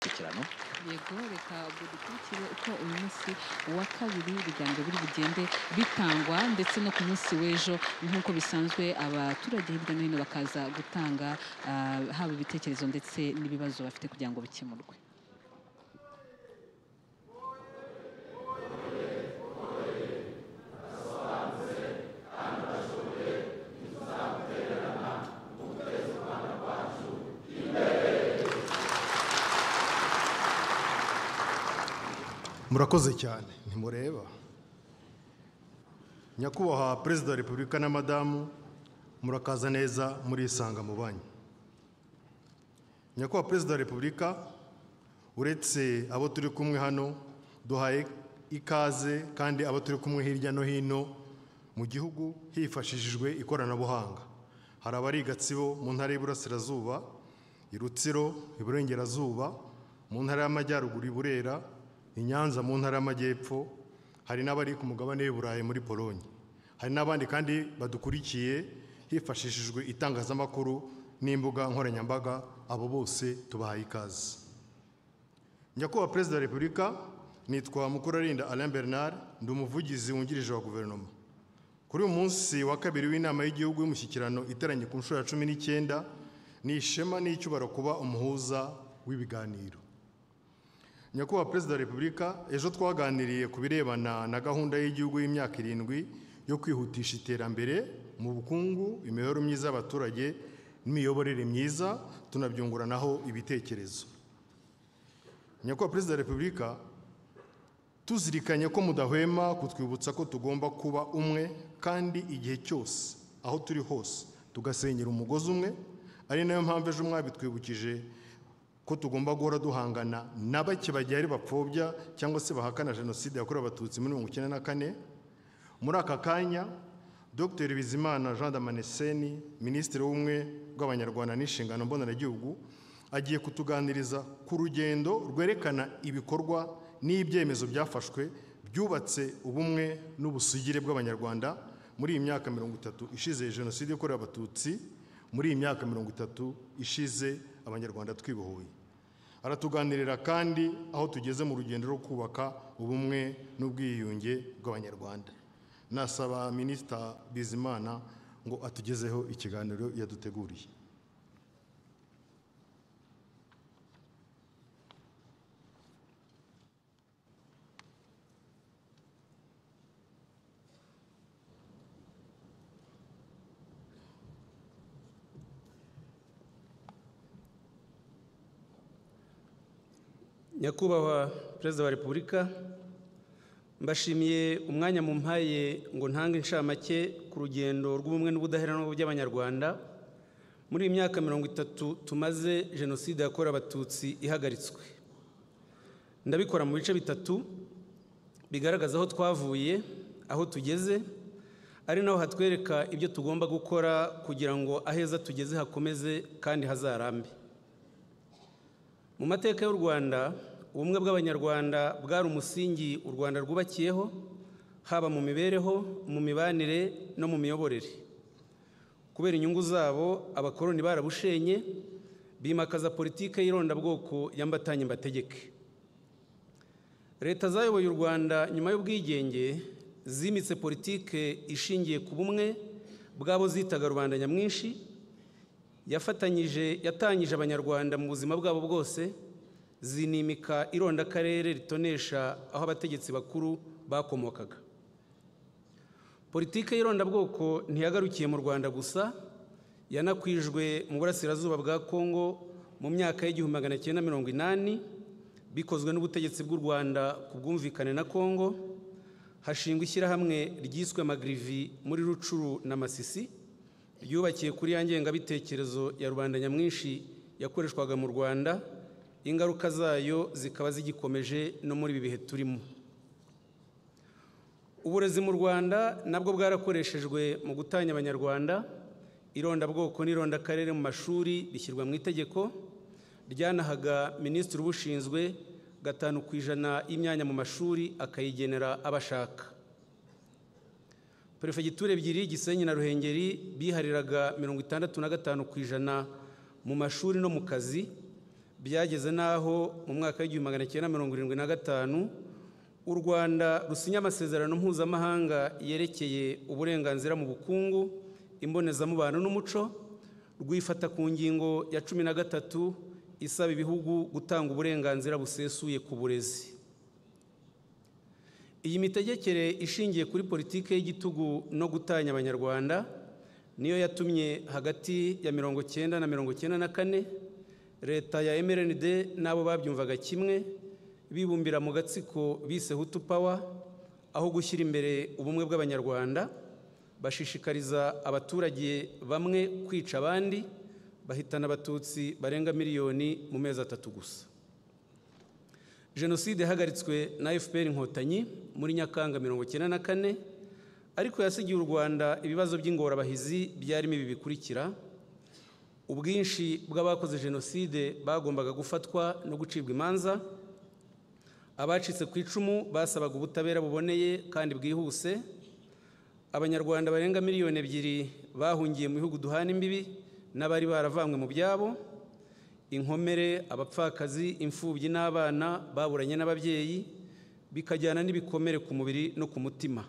mishyikirano. Yego, reka dukurikire uko uyu munsi wa kabiri ibiganiro biri bugende bitangwa, ndetse no ku munsi w'ejo nk'uko bisanzwe abaturage hirya no hino bakaza gutanga haba ibitekerezo ndetse n'ibibazo bafite kugira ngo bikemurwe. Murakoze cyane, ntimureba. Nyakubahwa Perezida wa Repubulika na Madamu, murakaza neza murisanga mu banyu. Nyakubahwa Perezida wa Repubulika, uretse abo turi kumwe hano, duhaye ikaze kandi abo turi kumwe hirya no hino mu gihugu hifashishijwe ikoranabuhanga. Hari abari i Gatsibo mu ntara y'Iburasirazuba, i Rutsiro iburengerazuba, mu ntara y'Amajyaruguru i Burera, i Nyanza mu ntara y'Amajyepfo, hari n'abari ku mugabane w'Iburayi muri Polonye. Hari n'abandi kandi badukurikiye hifashishijwe itangazamakuru n'imbuga nkoranyambaga, abo bose tubahaye ikaze. Nyakubahwa Perezida wa Repubulika, nitwa Mukurarinda Alain Bernard, ndi umuvugizi wungirije wa guverinoma. Kuri uyu munsi wa kabiri w'inama y'igihugu y'umushyikirano iteranye ku nshuro ya 19, ni ishema n'icyubahiro kuba umuhuza w'ibiganiro. Nyakubahwa Perezida wa Repubulika, ejo twaganiriye ku birebana na gahunda y'igihugu y'imyaka 7 yo kwihutisha iterambere mu bukungu, imibereho myiza y'abaturage n'imiyoborere myiza, tunabyunguranaho ibitekerezo. Nyakubahwa Perezida wa Repubulika, tuzirikanye ko mudahwema kutwibutsa ko tugomba kuba umwe kandi igihe cyose aho turi hose tugasenyera umugozi umwe, ari nayo mpamvu ejo mwabitwibukije ko tugomba guhora duhangana na bake bagiye bapfobya cyangwa se bahakana jenoside yakorewe abatutsi muri 1994. Muri aka kanya Dr. Bizimana Jean Damascene, Minisitiri w'Ubumwe bw'Abanyarwanda n'Inshingano Mboneragihugu, agiye kutuganiriza ku rugendo rwerekana ibikorwa n'ibyemezo byafashwe byubatse ubumwe n'ubusugire bw'Abanyarwanda muri iyi myaka 30 ishize jenoside yakorewe abatutsi, muri iyi myaka 30 ishize Abanyarwanda twibohoye. Aratuganirira kandi aho tugeze mu rugendo rwo kubaka ubumwe n'ubwiyunge bw'Abanyarwanda. Nasaba Minisita Bizimana ngo atugezeho ikiganiro yaduteguriye. Nyakubahwa Perezida wa Repubulika, mbashimiye umwanya mumpaye ngo ntange inshamake ku rugendo rw'ubumwe n'ubudaheranwa by'Abanyarwanda muri imyaka 30 tumaze jenoside yakorewe abatutsi ihagaritswe. Ndabikora mu bice bitatu bigaragaza aho twavuye, aho tugeze, ari naho hatwereka ibyo tugomba gukora kugira ngo aheza tugeze hakomeze kandi hazarambe. Mu mateka y'u Rwanda, ubumwe bw'Abanyarwanda bwari umusingi u Rwanda rwubakiyeho, haba mu mibereho, mu mibanire no mu miyoborere. Kubera inyungu zabo, abakoloni barabushenye, bimakaza politike y'irondabwoko yambatanye mbategeke. Leta zayoboye u Rwanda nyuma y'ubwigenge zimitse politike ishingiye ku bumwe bwabo zitaga rubanda nyamwinshi, yatangije Abanyarwanda mu buzima bwabo bwose, zinimika irondakarere ritonesha aho abategetsi bakuru bakomokaga. Politike y'irondabwoko ntiyagarukiye mu Rwanda gusa, yanakwijwe mu burasirazuba bwa Kongo mu myaka y'1980, bikozwe n'ubutegetsi bw'u Rwanda ku bwumvikane na Kongo, hashingwa ishyirahamwe ryiswe Magrivi muri Rucuru na Masisi, ryubakiye kuri ya ngengabitekerezo ya rubanda nyamwinshi yakoreshwaga mu Rwanda, ingaruka zayo zikaba zigikomeje no muri ibi bihe turimo. Uburezi mu Rwanda nabwo bwarakoreshejwe mu gutanya Abanyarwanda, irondabwoko n'irondakarere mu mashuri bishyirwa mu itegeko, ryanahaga Minisitiri ubushinzwe 5% y'imyanya mu mashuri akayigenera abashaka. Perefegitura ebyiri Gisenyi na Ruhengeri bihariraga 65% mu mashuri no mu kazi, byageze n'aho mu mwaka w'1975 u Rwanda rusinya amasezerano mpuzamahanga yerekeye uburenganzira mu bukungu, imbonezamubano n'umuco, rwifata ku ngingo ya 13 isaba ibihugu gutanga uburenganzira busesuye ku burezi. Iyi mitegekere ishingiye kuri politike y'igitugu no gutanya abanyarwanda niyo yatumye hagati ya 1990 na 1994 leta ya MRND n'abo babyumvaga kimwe bibumbira mu gatsiko bise Hutu Power, aho gushyira imbere ubumwe bw'abanyarwanda bashishikariza abaturage bamwe kwica abandi, bahitana abatutsi barenga miliyoni mu mezi 3 gusa. Jenoside yahagaritswe na FPR Inkotanyi muri Nyakanga 1994, ariko yasigiye u Rwanda ibibazo by'ingorabahizi byarimo ibi bikurikira: ubwinshi bw'abakoze Jenoside bagombaga gufatwa no gucibwa imanza, abacitse ku icumu basabaga ubutabera buboneye kandi bwihuse, abanyarwanda barenga miliyoni 2 bahungiye mu bihugu duhana imbibi n'abari baravanywe mu byabo, inkomere, abapfakazi, imfubyi n'abana baburanye n'ababyeyi, bikajyana n'ibikomere ku mubiri no ku mutima.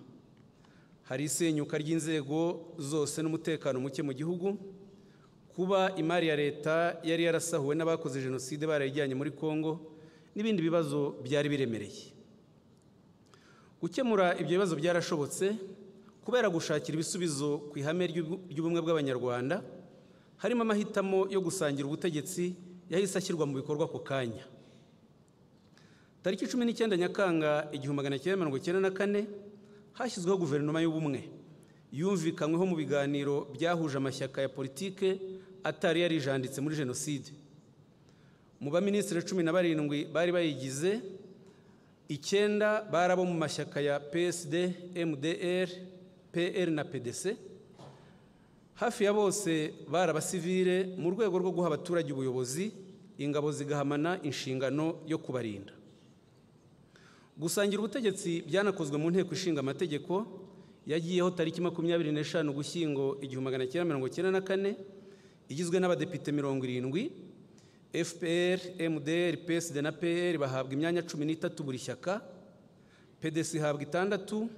Hari isenyuka ry'inzego zose n'umutekano muke mu gihugu, kuba imari ya leta yari yarasahuwe n'abakoze Jenoside barayijyanye muri Kongo, n'ibindi bibazo byari biremereye. Gukemura ibyo bibazo byarashobotse kubera gushakira ibisubizo ku ihame ry'ubumwe bw'abanyarwanda, harimo amahitamo yo gusangira ubutegetsi yahise ashyirwa mu bikorwa ako kanya. Tariki 19 Nyakanga 1994 hashyizweho guverinoma y'ubumwe yumvikanyweho mu biganiro byahuje amashyaka ya politike atari yarijanditse muri Jenoside. Mu baminisitiri 17 bari bayigize, 9 bari abo mu mashyaka ya PSD, MDR, PR na PDC. Hafi ya bose bari abasivile mu rwego rwo guha abaturage ubuyobozi, ingabo zigahamana inshingano yo kubarinda. Gusangira ubutegetsi byanakozwe mu nteko ishinga amategeko yagiyeho tariki 25 Ugushyingo 1994, igizwe n'abadepite 70, FPR, MDR, PSD na PR bahabwa imyanya 13 buri shyaka, PDC ihabwa 6,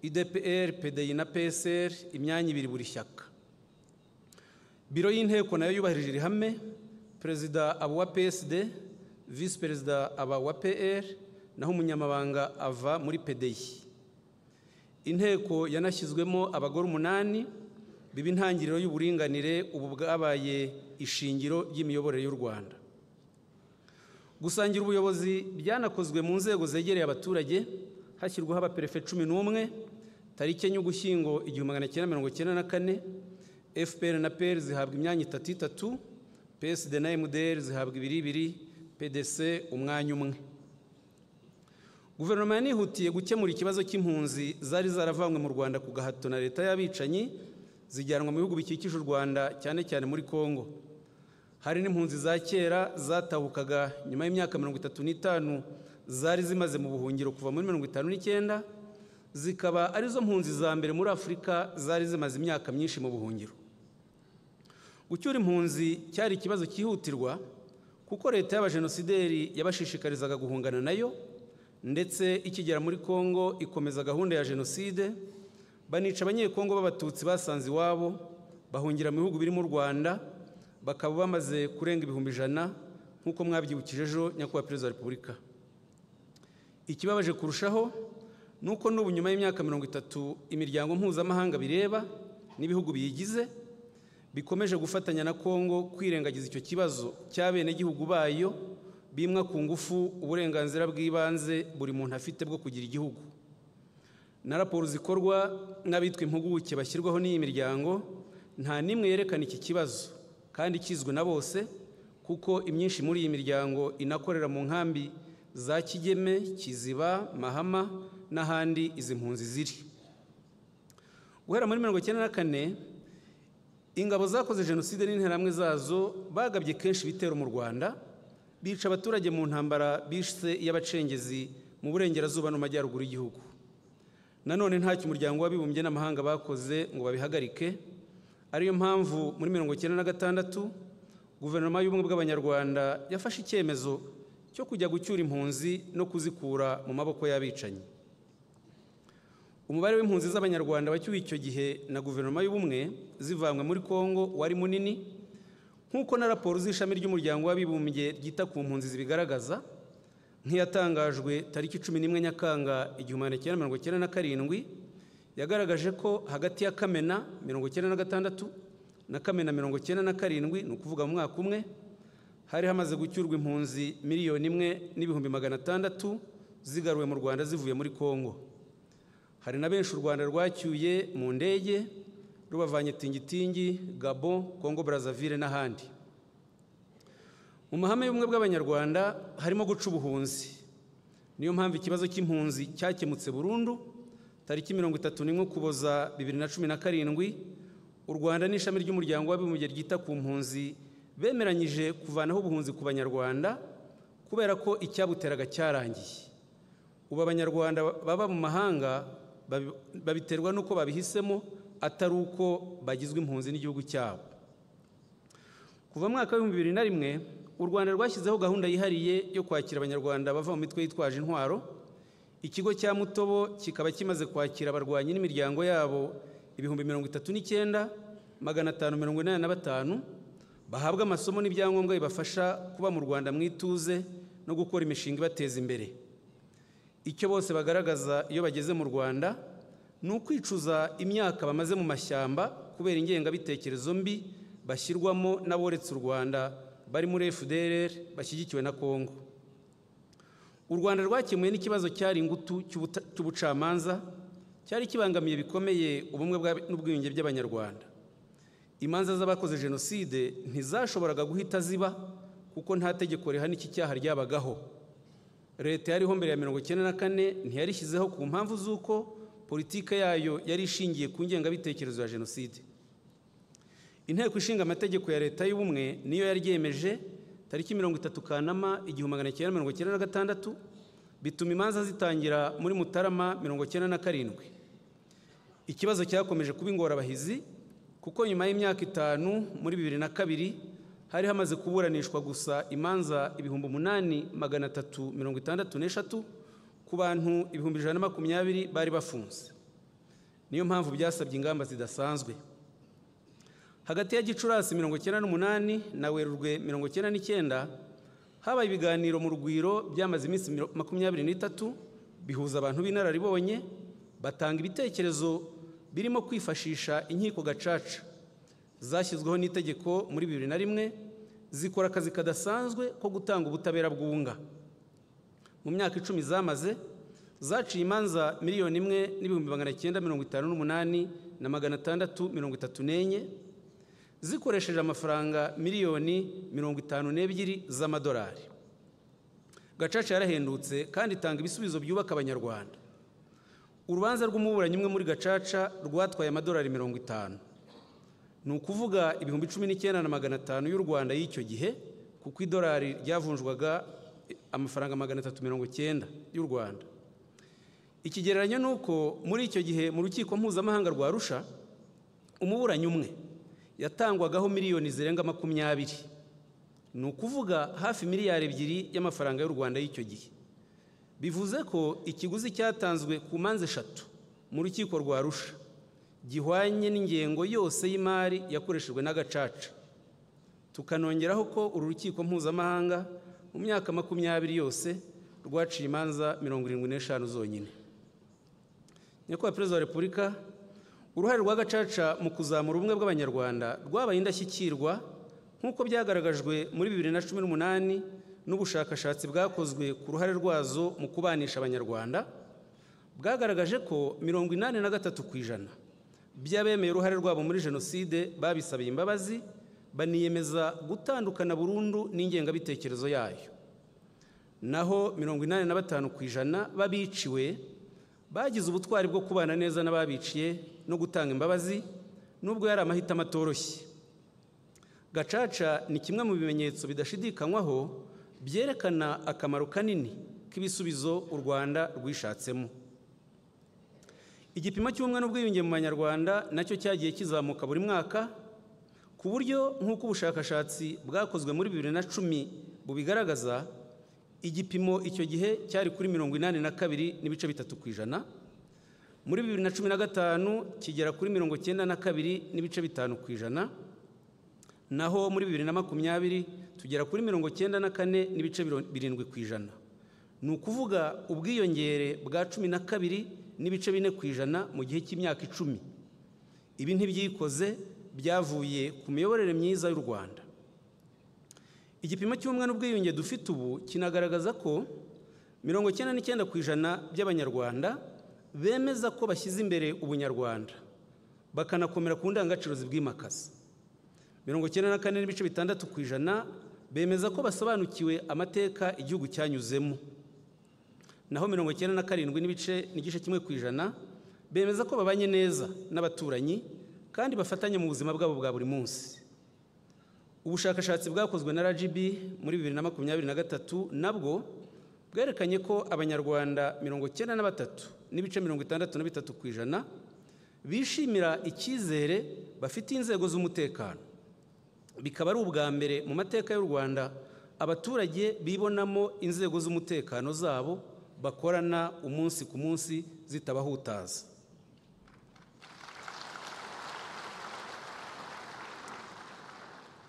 IDPR, PDI na PSR imyanya 2 buri shyaka. Biro y'inteko nayo yubahirije ihame, perezida aba wa PSD, vice perezida aba wa PR, naho umunyamabanga ava muri PDI. Inteko yanashyizwemo abagore 8, biba intangiriro y'uburinganire ubu bwabaye ishingiro ry'imiyoborere y'u Rwanda. Gusangira ubuyobozi byanakozwe mu nzego zegereye abaturage, hashyirwaho abaperefe 11, tariki 9 Ugushyingo 1994, FPR na PR zihabwa imyanya 3, PSD na MDR zihabwa 2, PDC umwanya umwe. Guverinoma yanihutiye gukemura ikibazo cy'impunzi zari zaravanywe mu Rwanda ku gahato na leta y'abicanyi, zijyanwa mu bihugu bikikije u Rwanda, cyane cyane muri Kongo. Hari n'impunzi za kera zatahukaga nyuma y'imyaka 35 zari zimaze mu buhungiro kuva muri 59, zikaba arizo mpunzi za mbere muri Afurika zari zimaze imyaka myinshi mu buhungiro. Gucyura impunzi cyari ikibazo cyihutirwa kuko leta y'abajenosideri yabashishikarizaga guhungana nayo, ndetse ikigera muri Kongo ikomeza gahunda ya Jenoside, banica abanyekongo b'abatutsi basanze iwabo, bahungira mu bihugu biri mu Rwanda, bakaba bamaze kurenga 100,000 nk'uko mwabyibukije ejo nyakubahwa Perezida wa Repubulika. Ikibabaje kurushaho nuko n'ubu nyuma y'imyaka 30 imiryango mpuzamahanga bireba n'ibihugu biyigize bikomeje gufatanya na Kongo kwirengagiza icyo kibazo cy'abenegihugu bayo bimwa ku ngufu uburenganzira bw'ibanze buri muntu afite bwo kugira igihugu. Na raporo zikorwa n'abitwa impuguke bashyirwaho n'iyi miryango nta nimwe yerekana iki kibazo, kandi kizwe na bose kuko imyinshi muri iyi miryango inakorera mu nkambi za Kigeme, Kiziba, Mahama n'ahandi izi mpunzi ziri. Guhera muri 1994 ingabo zakoze Jenoside n'interahamwe zazo bagabye kenshi ibitero mu Rwanda, bica abaturage mu ntambara bishwe y'abacengezi mu burengerazuba no majyaruguru y'igihugu. Nanone ntacyo umuryango w'abibumbye n'amahanga bakoze ngo babihagarike, ariyo mpamvu muri 1996 guverinoma y'ubumwe bw'abanyarwanda yafashe icyemezo cyo kujya gucyura impunzi no kuzikura mu maboko y'abicanyi. Umubare w'impunzi z'abanyarwanda wacyuye icyo gihe na guverinoma y'ubumwe zivanywe muri Kongo wari munini, nk'uko na raporo z'ishami ry'umuryango w'abibumbye ryita ku mpunzi zibigaragaza, nk'iyatangajwe tariki 11 Nyakanga 1997 yagaragaje ko hagati ya Kamena 1996 na Kamena 1997, ni ukuvuga mu mwaka umwe, hari hamaze gucyurwa impunzi 1,600,000 zigaruwe mu Rwanda zivuye muri Kongo. Hari na benshi u Rwanda rwacyuye mu ndege rubavanye Tingitingi, Gabon, Congo Brazzaville n'ahandi. Mu mahame y'ubumwe bw'abanyarwanda harimo guca ubuhunzi. Niyo mpamvu ikibazo cy'impunzi cyakemutse burundu tariki 31 Ukuboza 2017, u Rwanda n'ishami ry'umuryango w'abibumbye ryita ku mpunzi bemeranyije kuvanaho ubuhunzi ku banyarwanda kubera ko icyabuteraga cyarangiye. Ubu abanyarwanda baba mu mahanga babiterwa n'uko babihisemo, atari uko bagizwe impunzi n'igihugu cyabo. Kuva mu mwaka wa 2001 u Rwanda rwashyizeho gahunda yihariye yo kwakira abanyarwanda bava mu mitwe yitwaje intwaro. Ikigo cya Mutobo kikaba kimaze kwakira abarwanyi n'imiryango yabo 39,585 bahabwa amasomo n'ibyangombwa bibafasha kuba mu Rwanda mu ituze no gukora imishinga ibateza imbere. Icyo bose bagaragaza iyo bageze mu Rwanda ni ukwicuza imyaka bamaze mu mashyamba kubera ingengabitekerezo mbi bashyirwamo n'aboretse u Rwanda bari muri FDLR bashyigikiwe na Kongo. U Rwanda rwakemuye n'ikibazo cyari ingutu cy'ubucamanza cyari kibangamiye bikomeye ubumwe n'ubwiyunge by'abanyarwanda. Imanza z'abakoze jenoside ntizashoboraga guhita ziba kuko nta tegeko rihana iki cyaha ryabagaho. Leta yariho mbere ya 1994 ntiyarishyizeho ku mpamvu z'uko politike yayo yari ishingiye ku ngengabitekerezo ya jenoside. Inteko ishinga amategeko ya leta y'ubumwe niyo yaryemeje tariki 30 Kanama 1996, bituma imanza zitangira muri Mutarama 1997. Ikibazo cyakomeje kuba ingorabahizi kuko nyuma y'imyaka 5 muri 2002 hari hamaze kuburanishwa gusa imanza 8,363 ku bantu 120 bari bafunze. Niyo mpamvu byasabye ingamba zidasanzwe. Hagati ya Gicurasi 1998 na Werurwe 1999 habaye ibiganiro mu Rugwiro byamaze iminsi 23 bihuza abantu b'inararibonye batanga ibitekerezo birimo kwifashisha inkiko gacaca zashyizweho n'itegeko muri 2001 zikora akazi kadasanzwe ko gutanga ubutabera bwunga. Mu myaka 10 zamaze zaciye imanza 1,958,634 zikoresheje amafaranga 52,000,000 z'amadolari. Gacaca yarahendutse kandi itanga ibisubizo byubaka abanyarwanda. Urubanza rw'umuburanyi umwe muri Gacaca rwatwaye amadolari 50. Ni ukuvuga 19,500 y'u Rwanda y'icyo gihe, kuko idolari ryavunjwaga amafaranga 390 y'u Rwanda. Ikigereranyo nuko muri icyo gihe mu rukiko mpuzamahanga rwa Arusha umuburanyi umwe yatangwagaho miliyoni zirenga 20. Ni ukuvuga hafi miliyari 2 y'amafaranga y'u Rwanda y'icyo gihe. Bivuze ko ikiguzi cyatanzwe ku manza 3 mu rukiko rwa Arusha gihwanye n'ingengo yose y'imari yakoreshejwe na Gacaca. Tukanongeraho ko uru rukiko mpuzamahanga mu myaka 20 yose rwaciye imanza 75 zonyine. Nyakubahwa Perezida wa Repubulika, uruhare rwa Gacaca mu kuzamura ubumwe bw'abanyarwanda rwabaye indashyikirwa nk'uko byagaragajwe muri 2018 n'ubushakashatsi bwakozwe ku ruhare rwazo mu kubanisha abanyarwanda. Bwagaragaje ko 83% by'abemeye uruhare rwabo muri jenoside babisabiye imbabazi, baniyemeza gutandukana burundu n'ingengabitekerezo yayo. Naho 85% babiciwe bagize ubutwari bwo kubana neza n'ababiciye no gutanga imbabazi nubwo yari amahitamo atoroshye. Gacaca ni kimwe mu bimenyetso bidashidikanywaho byerekana akamaro kanini k'ibisubizo u Rwanda rwishatsemo. Igipimo cy'ubumwe n'ubwiyunge mu banyarwanda nacyo cyagiye kizamuka buri mwaka ku buryo nk'uko ubushakashatsi bwakozwe muri 2010 bubigaragaza, igipimo icyo gihe cyari kuri 82.3%, muri 2015 kigera kuri 92.5%, naho muri 2020 tugera kuri 94.7%. Ni ukuvuga ubwiyongere bwa 12.4% mu gihe cy'imyaka 10. Ibi ntibyikoze, byavuye ku miyoborere myiza y'u Rwanda. Igipimo cy'ubumwe n'ubwiyunge dufite ubu kinagaragaza ko 99% by'Abanyarwanda bemeza ko bashyize imbere ubunyarwanda, bakanakomera ku ndangagaciro zibwimakaza. 94.6% bemeza ko basobanukiwe amateka igihugu cyanyuzemo, naho 97.1% bemeza ko babanye neza n'abaturanyi kandi bafatanye mu buzima bwabo bwa buri munsi. Ubushakashatsi bwakozwe na RGB muri 2023 nabwo bwerekanye ko Abanyarwanda 93.63% bishimira icyizere bafitiye inzego z'umutekano. Bikaba ari ubwa mbere mu mateka y'u Rwanda abaturage bibonamo inzego z'umutekano zabo bakorana umunsi ku munsi zitabahutaza.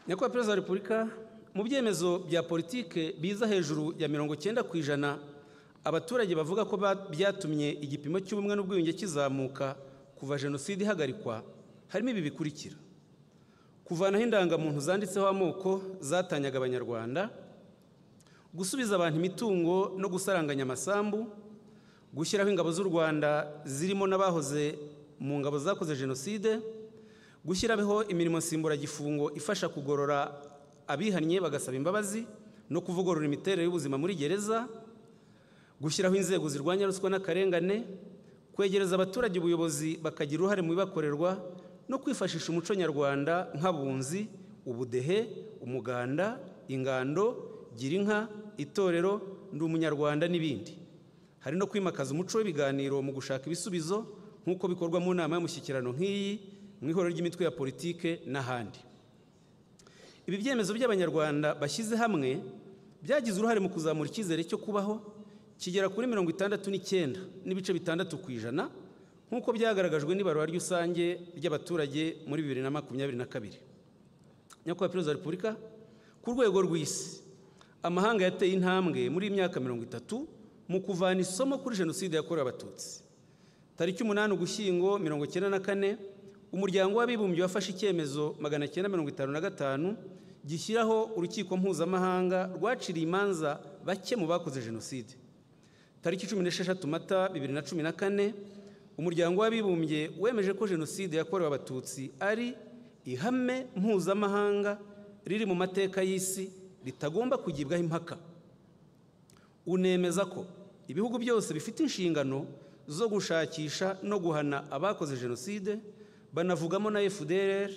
Nyakubahwa Perezida wa Repubulika, mu byemezo bya politike biza hejuru ya 90%, abaturage bavuga ko byatumye igipimo cy'ubumwe n'ubwiyunge kizamuka kuva Jenoside ihagarikwa, harimo ibi bikurikira: kuvanaho indangamuntu zanditseho amoko zatanyaga Abanyarwanda, gusubiza abantu imitungo no gusaranganya amasambu, gushyiraho ingabo z'u Rwanda zirimo n'abahoze mu ngabo zakoze Jenoside, gushyiraho imirimo nsimburagifungo ifasha kugorora abihannye bagasaba imbabazi no kuvugurura imiterere y'ubuzima muri gereza, gushyiraho inzego zirwanya ruswa n'akarengane, kwegereza abaturage ubuyobozi bakagira uruhare mu bibakorerwa, no kwifashisha umuco nyarwanda nk'abunzi, ubudehe, umuganda, ingando, girinka, itorero, ndi umunyarwanda n'ibindi. Hari no kwimakaza umuco w'ibiganiro mu gushaka ibisubizo nk'uko bikorwa mu nama y'umushyikirano nk'iyi, mu ihuriro ry'imitwe ya politike n'ahandi. Ibi byemezo by'Abanyarwanda bashyize hamwe byagize uruhare mu kuzamura icyizere cyo kubaho kigera kuri 69.6% nk'uko byagaragajwe n'ibarura rusange ry'abaturage muri 2022. Nyakubahwa Perezida wa Repubulika, ku rwego rw'isi, amahanga yateye intambwe muri imyaka 30 mu kuvana isomo kuri Jenoside yakorewe Abatutsi. Tariki 8 Ugushyingo 1994, Umuryango w'Abibumbye wafashe icyemezo 955 gishyiraho urukiko mpuzamahanga rwaciriye imanza bake mu bakoze Jenoside. Tariki 16 Mata 2014, Umuryango w'Abibumbye wemeje ko Jenoside yakorewe Abatutsi ari ihame mpuzamahanga riri mu mateka y'isi ritagomba kugibwaho impaka. Unemeza ko ibihugu byose bifite inshingano zo gushakisha no guhana abakoze Jenoside, banavugamo na FDLR,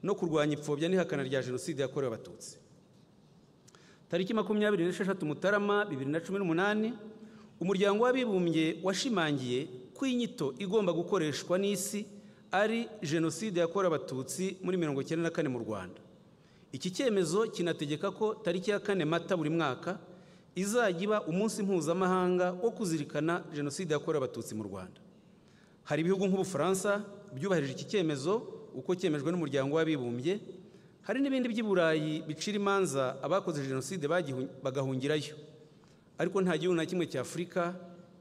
no kurwanya ipfobya n'ihakana rya Jenoside yakorewe Abatutsi. Tariki 26 Mutarama 2018, Umuryango w'Abibumbye washimangiye ko inyito igomba gukoreshwa n'isi ari Jenoside yakorewe Abatutsi muri 1994 mu Rwanda. Iki cyemezo kinategeka ko tariki ya 4 Mata buri mwaka izajya iba umunsi mpuzamahanga wo kuzirikana Jenoside yakorewe Abatutsi mu Rwanda. Hari ibihugu nk'Ubufaransa byubahirije iki cyemezo uko cyemejwe n'Umuryango w'Abibumbye. Hari n'ibindi by'i Burayi bicira imanza abakoze Jenoside bagahungirayo, ariko nta gihugu na kimwe cya Afurika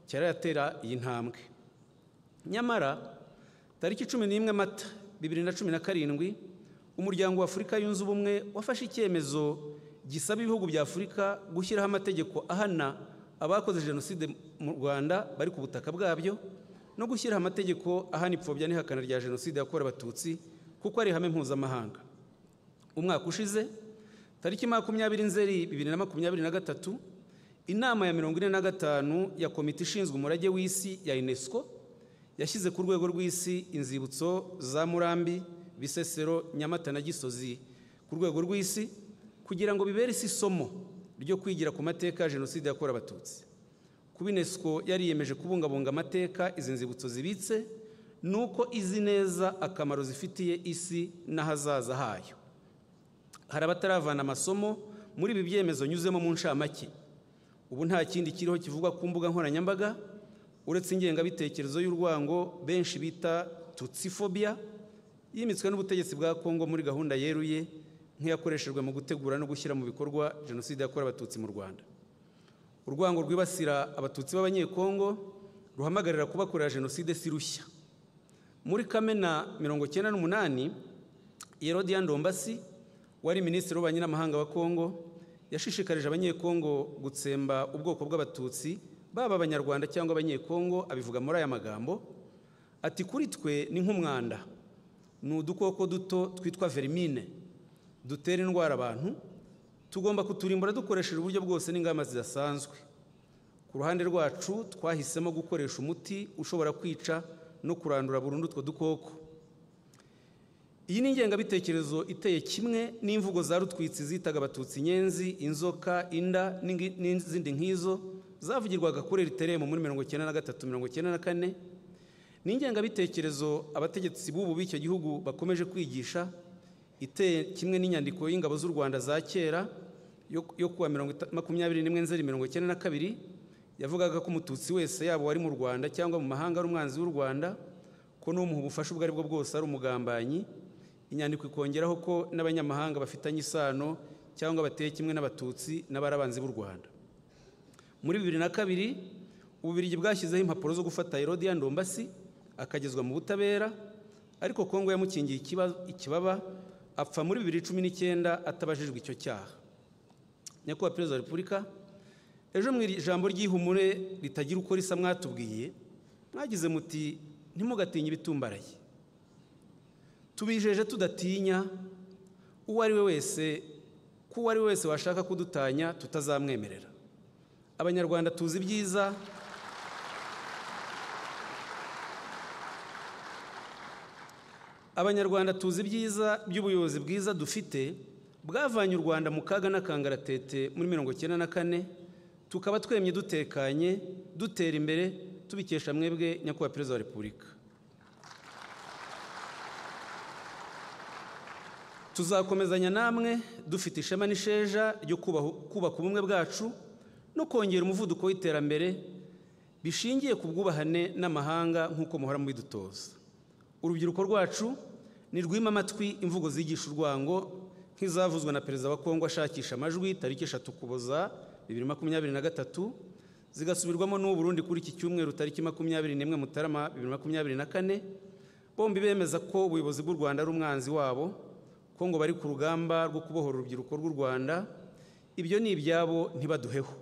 cyaratera iyi ntambwe. Nyamara tariki 11 Mata 2017, Umuryango wa Afurika yunze ubumwe wafashe icyemezo gisaba ibihugu bya Afurika gushyiraho amategeko ahana abakoze Jenoside mu Rwanda bari ku butaka bwabyo, no gushyiraho amategeko ahana ipfobya n'ihakana rya Jenoside yakorewe Abatutsi kuko ari ihame mpuzamahanga. Umwaka ushize, tariki 20 Nzeri 2023, inama ya 45 ya komite ishinzwe umurage w'isi ya UNESCO yashyize ku rwego rw'isi inzibutso za Murambi, Bisesero, Nyamata na Gisozi ku rwego rw'isi kugira ngo bibere isi isomo ryo kwigira ku mateka ya Jenoside yakorewe Abatutsi. Kuba UNESCO yariyemeje kubungabunga amateka izi nzibutso zibitse, nuko izi neza akamaro zifitiye isi n'ahazaza hayo. hari abataravana amasomo muri ibi byemezo nyuzemo mu ncamake. Ubu nta kindi kiriho kivugwa ku mbuga nkoranyambaga uretse ingengabitekerezo y'urwango benshi bita tutsifobia yimitswe n'ubutegetsi bwa Kongo muri gahunda yeruye nk'iyakoreshejwe mu gutegura no gushyira mu bikorwa jenoside yakorewe abatutsi mu Rwanda. Urwango rwibasira abatutsi b'abanyekongo ruhamagarira kubakorera jenoside si rushya. Muri Kamena 1998 Herodian Ndombasi wari minisitiri w'ububanyi n'amahanga wa Kongo yashishikarije abanyekongo gutsemba ubwoko bw'abatutsi baba abanyarwanda cyangwa abanyekongo. Abivuga muri aya magambo ati, kuri twe ni nk'umwanda, ni udukoko duto twitwa vermine dutera indwara abantu, tugomba kuturimbura dukoresheje uburyo bwose n'ingamba zidasanzwe. Ku ruhande rwacu twahisemo gukoresha umuti ushobora kwica no kurandura burundu utwo dukoko. Iyi ni ingengabitekerezo iteye kimwe n'imvugo za rutwitsi zitaga abatutsi inyenzi, inzoka, inda n'izindi nk'izo zavugirwaga kuri Eritremu muri 1993-1994. Ni ingengabitekerezo abategetsi b'ubu b'icyo gihugu bakomeje kwigisha, iteye kimwe n'inyandiko y'ingabo z'u Rwanda za kera yo kuwa 21 Nzeri 1992 yavugaga ko umututsi wese yaba wari mu Rwanda cyangwa mu mahanga ari umwanzi w'u Rwanda, ko n'umuha ubufasha ubwo ari bwo bwose ari umugambanyi. Inyandiko ikongeraho ko n'abanyamahanga bafitanye isano cyangwa bateye kimwe n'abatutsi n'abarabanzi b'u Rwanda. Muri 2002 Ububiligi bwashyizeho impapuro zo gufata Herodian Ndombasi akagezwa mu butabera, ariko Kongo yamukingiye ikibaba apfa muri 2019 atabajijwe icyo cyaha. Nyakubahwa Perezida wa Repubulika, ejo mu ijambo ry'ihumure ritagira uko risa mwatubwiye, mwagize muti ntimugatinye ibitumbaraye. Tubijeje tudatinya uwo ari we wese washaka kudutanya tutazamwemerera. Abanyarwanda tuzi ibyiza by'ubuyobozi bwiza dufite bwavanye u Rwanda mu kaga n'akangaratete muri 1994, tukaba twemye dutekanye dutera imbere tubikesha mwebwe Nyakubahwa Perezida wa Repubulika. Tuzakomezanya namwe dufite ishema n'isheja ryo kubaka ubumwe bwacu no kongera umuvuduko w'iterambere bishingiye ku bwubahane n'amahanga nk'uko muhora mubidutoza. Urubyiruko rwacu ni rwima amatwi imvugo zigisha urwango nk'izavuzwe na Perezida wa Kongo ashakisha amajwi tariki 3 Ukuboza 2023, zigasubirwamo n'u Burundi kuri iki cyumweru tariki 21 Mutarama 2024. Bombi bemeza ko ubuyobozi bw'u Rwanda ari umwanzi wabo, ko ngo bari ku rugamba rwo kubohora urubyiruko rw'u Rwanda. Ibyo ni ibyabo ntibaduheho.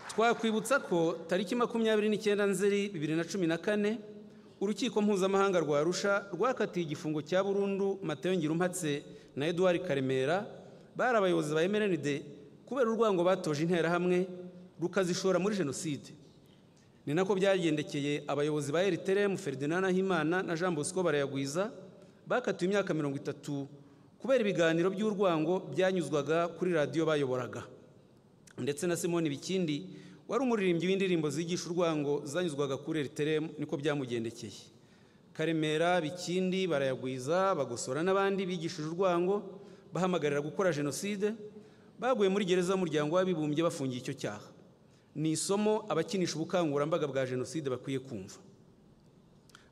Twakwibutsa ko tariki 29 Nzeri 2014 urukiko mpuzamahanga rwa Arusha rwakatiye igifungo cya burundu Mateo Ngirumpatse na Edouard Karemera, bari abayobozi ba MRND kubera urwango batoje interahamwe rukazishora muri jenoside. Ni nako byagendekeye abayobozi ba Eritremu Ferdinand Nahimana na Jean Bosco Barayagwiza bakatiwe imyaka 30 kubera ibiganiro by'urwango byanyuzwaga kuri radio bayoboraga. Ndetse na Simoni Bikindi wari umuririmbyi w'indirimbo zigisha urwango zanyuzwaga kuri Eritremu niko byamugendekeye. Karemera, Bikindi, Barayagwiza, Bagosora n'abandi bigishije urwango bahamagarira gukora jenoside baguye muri gereza y'umuryango w'abibumbye bafungiye icyo cyaha. Ni isomo abakinisha ubukangurambaga bwa jenoside bakwiye kumva.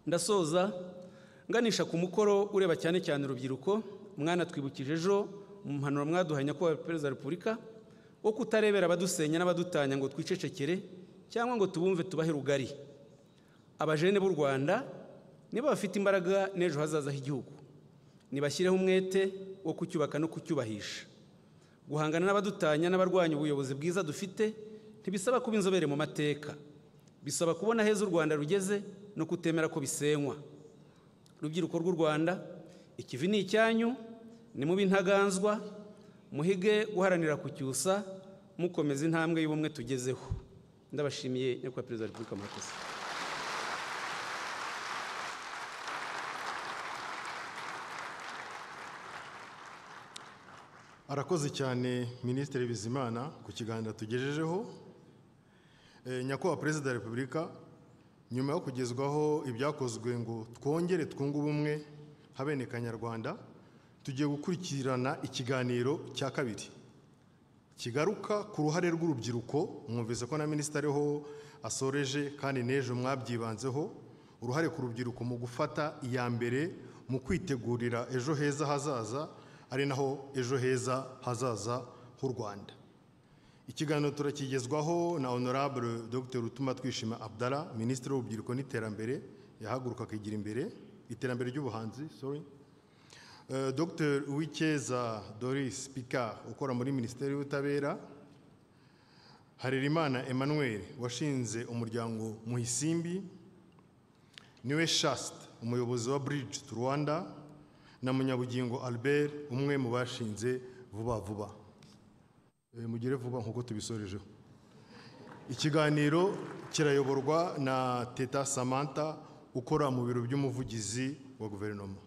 Ndasoza nganisha ku mukoro ureba cyane cyane urubyiruko. Mwana twibukije ejo mu mpanuro mwaduhanya ko Perezida wa Repubulika wo kutarebera abadusenya n'abadutanya ngo twicecekere cyangwa ngo tubumve tubahe rugari. Abajene b'u Rwanda niba bafite imbaraga n'ejo hazaza h'igihugu, nibashyireho umwete wo kucyubaka no kucyubahisha. Guhangana n'abadutanya n'abarwanya ubuyobozi bwiza dufite ntibisaba kuba inzobere mu mateka, bisaba kubona heza u Rwanda rugeze no kutemera ko bisenywa. Rubyiruko rw'u Rwanda, ikivi ni icyanyu, ni mubi ntaganzwa, muhige guharanira kucyusa mukomeza intambwe y'ubumwe tugezeho. Ndabashimiye Nyakubahwa Perezida wa Repubulika. Murakoze. Arakoze cyane Minisitiri Bizimana ku kiganiro tugejejeho. Nyakubahwa Perezida wa Repubulika, nyuma yo kugezwaho ibyakozwe ngo twongere twunge ubumwe habene kanyarwanda, tugiye gukurikirana ikiganiro cya kabiri kigaruka ku ruhare rw'urubyiruko. Mwumvise ko na minisitiri ariho asoreje kandi n'ejo mwabyibanzeho, uruhare ku rubyiruko mu gufata iya mbere mu kwitegurira ejo heza hazaza, ari naho ejo heza hazaza h'u Rwanda. Ikiganiro turakigezwaho na Honorable Dr. Rutuma Twishima Abdallah, Minisitiri w'Urubyiruko n'Iterambere, yahaguruka akigira imbere iterambere ry'ubuhanzi, Dr. Uwicyeza Doris Picard ukora muri Minisiteri y'Ubutabera, Harerimana Emmanuel washinze umuryango Muhisimbi, Niwe Shast umuyobozi wa Bridge to Rwanda, na Munyabugingo Albert umwe mu bashinze Vuba Vuba. Mugire vuba nk'uko tubisorejeho. Ikiganiro kirayoborwa na Teta Samantha ukora mu biro by'umuvugizi wa guverinoma.